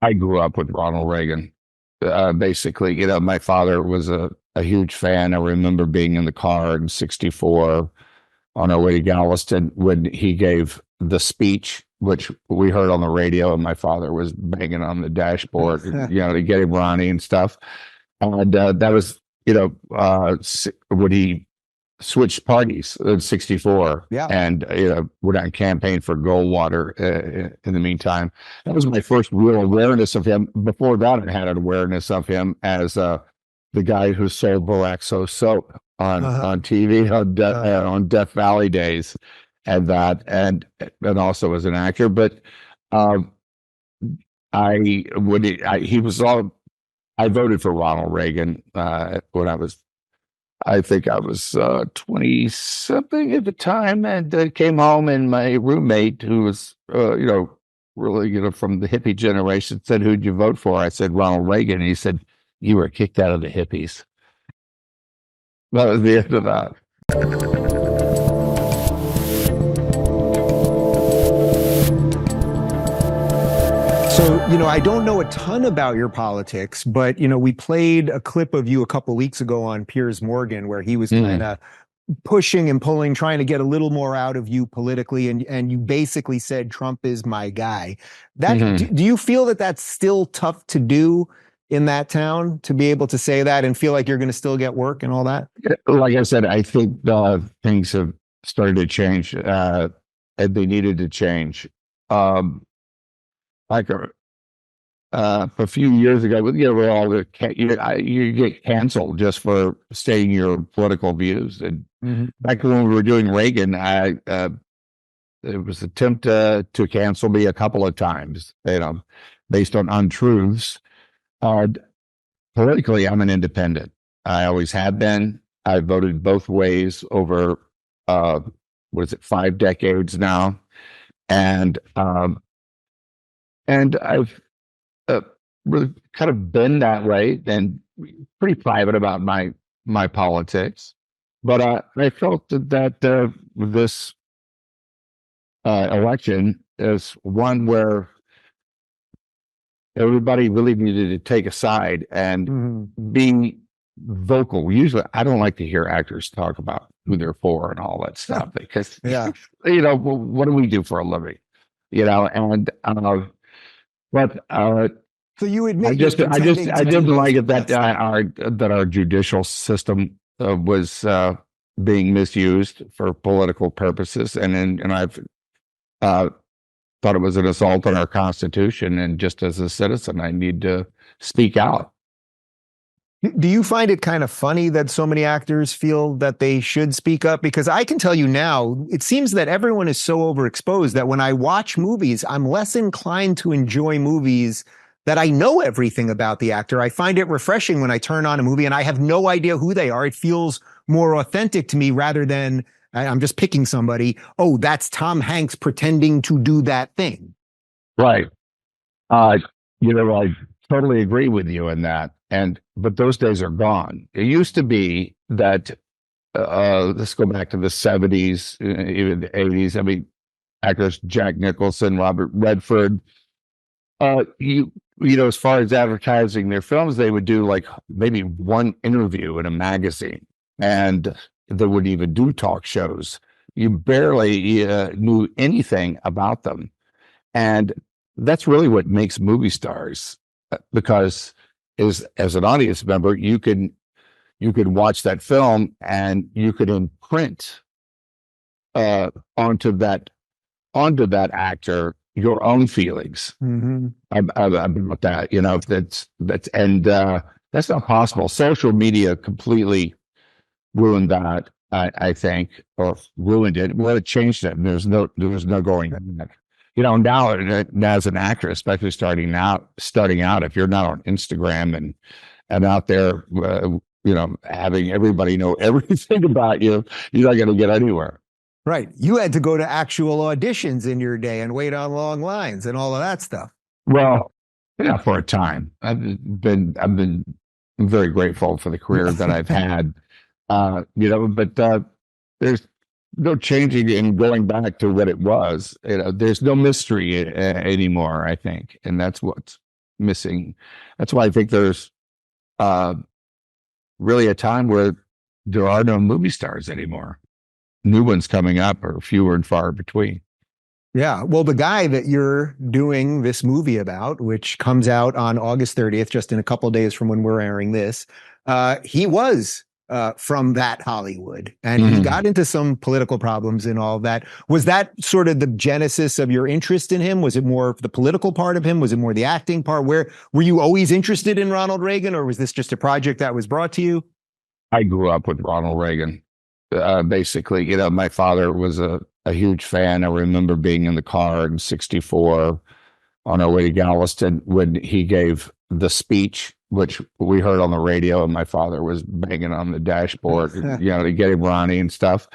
I grew up with Ronald Reagan. Basically, my father was a huge fan. I remember being in the car in '64 on our way to Galveston when he gave the speech, which we heard on the radio, and my father was banging on the dashboard, to get him Ronnie and stuff. And that was, when he switched parties in '64, Yeah. and went on campaign for Goldwater. In the meantime, that was my first real awareness of him. Before that, I had an awareness of him as the guy who sold Boraxo soap on TV on Death Valley days, and also as an actor. But he was all. I voted for Ronald Reagan when I think I was 20 something at the time, and came home, and my roommate, who was, really, from the hippie generation, said, "Who'd you vote for?" I said, "Ronald Reagan." And he said, "You were kicked out of the hippies." That was the end of that. So, I don't know a ton about your politics, but, we played a clip of you a couple weeks ago on Piers Morgan where he was kind of pushing and pulling, trying to get a little more out of you politically. And you basically said, Trump is my guy. Do you feel that that's still tough to do in that town, to be able to say that and feel like you're going to still get work and all that? Like I said, I think things have started to change, and they needed to change. Like a few years ago, we're all you get canceled just for stating your political views. And back when we were doing Reagan, there was an attempt to cancel me a couple of times, based on untruths. Politically, I'm an independent. I always have been. I voted both ways over 5 decades now, and I've really kind of been that way and pretty private about my politics. But I felt that this election is one where everybody really needed to take a side and be vocal. Usually, I don't like to hear actors talk about who they're for and all that stuff because, what do we do for a living? But so you admit I didn't like it that our judicial system was being misused for political purposes, and I've thought it was an assault on our Constitution. And just as a citizen, I need to speak out. Do you find it kind of funny that so many actors feel that they should speak up? Because I can tell you now, it seems that everyone is so overexposed that when I watch movies, I'm less inclined to enjoy movies that I know everything about the actor. I find it refreshing when I turn on a movie and I have no idea who they are. It feels more authentic to me rather than I'm just picking somebody. Oh, that's Tom Hanks pretending to do that thing. Right. I totally agree with you in that. But those days are gone. It used to be that, let's go back to the '70s, even the '80s. I mean, actors Jack Nicholson, Robert Redford. As far as advertising their films, they would do like maybe one interview in a magazine, and they wouldn't even do talk shows. You barely knew anything about them, and that's really what makes movie stars, because as an audience member, you could watch that film and you could imprint onto that actor your own feelings about that. That's not possible. Social media completely ruined that, I think, or ruined it. Well, it changed it. There was no going back. Now as an actor, especially starting out, if you're not on Instagram and out there, having everybody know everything about you, you're not going to get anywhere. Right. You had to go to actual auditions in your day and wait on long lines and all of that stuff. Well, for a time. I've been very grateful for the career that I've had. But there's no changing and going back to what it was. There's no mystery anymore, I think, and that's what's missing. That's why I think there's really a time where there are no movie stars anymore. New ones coming up are fewer and far between. Yeah. Well, the guy that you're doing this movie about, which comes out on August 30th, just in a couple of days from when we're airing this, he was from that Hollywood, and he got into some political problems and all of that. Was that sort of the genesis of your interest in him? Was it more the political part of him? Was it more the acting part? Where were you always interested in Ronald Reagan, or was this just a project that was brought to you? I grew up with Ronald Reagan. Basically, my father was a huge fan. I remember being in the car in '64 on our way to Galveston when he gave the speech, which we heard on the radio, and my father was banging on the dashboard, to get him Ronnie and stuff.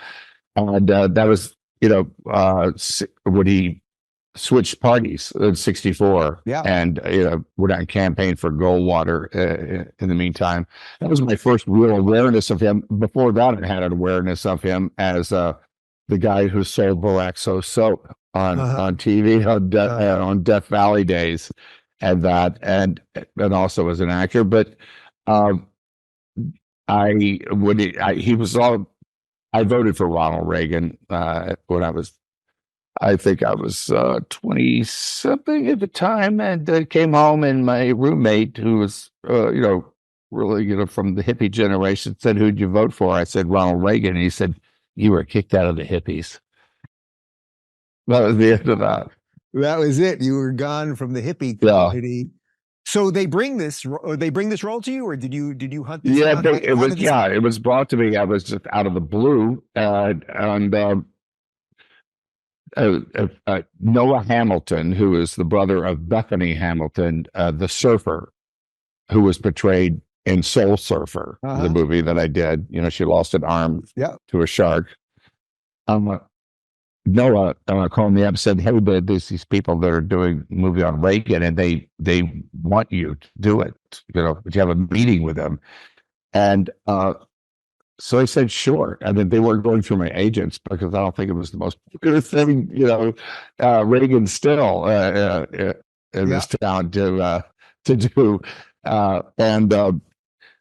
And that was, when he switched parties in '64. Yeah. And, went on campaign for Goldwater in the meantime. That was my first real awareness of him. Before that, I had an awareness of him as the guy who sold Boraxo soap on TV on Death Valley days, and that, and also as an actor. But I voted for Ronald Reagan when I think I was 20 something at the time, and came home, and my roommate, who was really from the hippie generation, said, "Who'd you vote for?" I said Ronald Reagan, and he said, "You were kicked out of the hippies." That was the end of that. That was it. You were gone from the hippie community. Yeah. So they bring this role to you, or did you hunt this down? It was brought to me. I was just out of the blue, and Noah Hamilton, who is the brother of Bethany Hamilton, the surfer, who was portrayed in Soul Surfer, the movie that I did. She lost an arm to a shark. Noah called me up and said, "Hey, but there's these people that are doing a movie on Reagan, and they want you to do it. But you have a meeting with them." And so I said, "Sure." And then they weren't going through my agents, because I don't think it was the most popular thing, Reagan still in this town to do.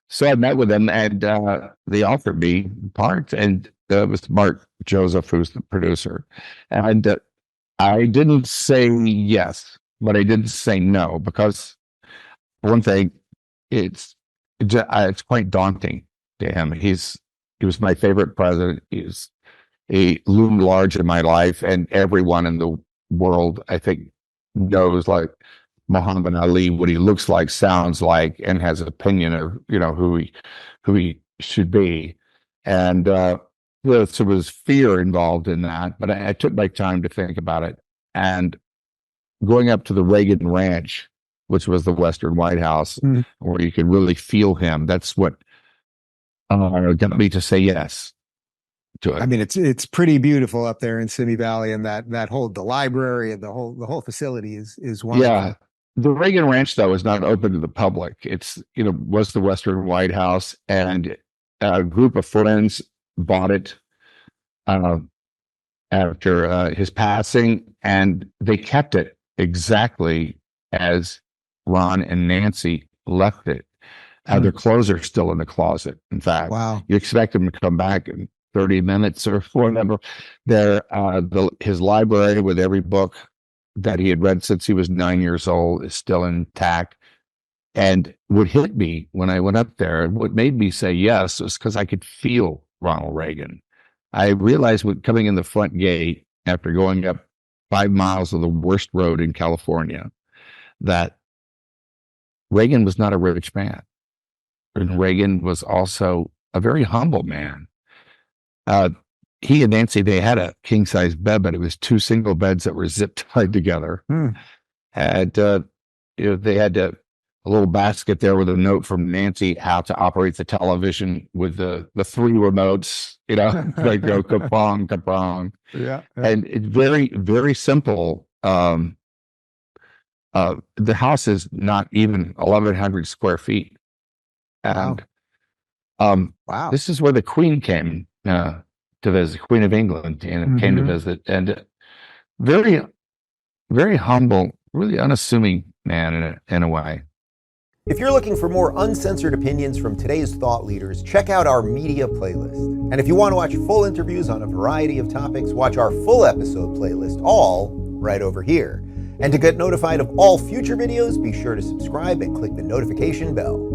So I met with them, and they offered me parts, and it was Mark Joseph, who's the producer. And I didn't say yes, but I didn't say no, because one thing, it's quite daunting to him. He was my favorite president. He loomed large in my life, and everyone in the world, I think, knows, like Muhammad Ali, what he looks like, sounds like, and has an opinion of who he should be. And there was fear involved in that, but I took my time to think about it. And going up to the Reagan Ranch, which was the Western White House, where you could really feel him, that's what got me to say yes to it. I mean, it's pretty beautiful up there in Simi Valley, and the library and the whole facility is wonderful. Yeah. The Reagan Ranch, though, is not open to the public. It's, was the Western White House, and a group of friends bought it after his passing, and they kept it exactly as Ron and Nancy left it. Their clothes are still in the closet. In fact, wow. You expect them to come back in 30 minutes or whatever. His library with every book that he had read since he was 9 years old is still intact. And what hit me when I went up there, and what made me say yes, was because I could feel Ronald Reagan. I realized when coming in the front gate, after going up 5 miles of the worst road in California, that Reagan was not a rich man. And Reagan was also a very humble man. He and Nancy, they had a king-size bed, but it was 2 single beds that were zip-tied together. And they had a little basket there with a note from Nancy how to operate the television with the 3 remotes, they go kapong, kapong. Yeah. And it's very, very simple. The house is not even 1,100 square feet. And wow. This is where the Queen came to visit, Queen of England, and came to visit. And very, very humble really unassuming man in a way. If you're looking for more uncensored opinions from today's thought leaders, check out our media playlist. And if you want to watch full interviews on a variety of topics, watch our full episode playlist, all right over here. And to get notified of all future videos, be sure to subscribe and click the notification bell.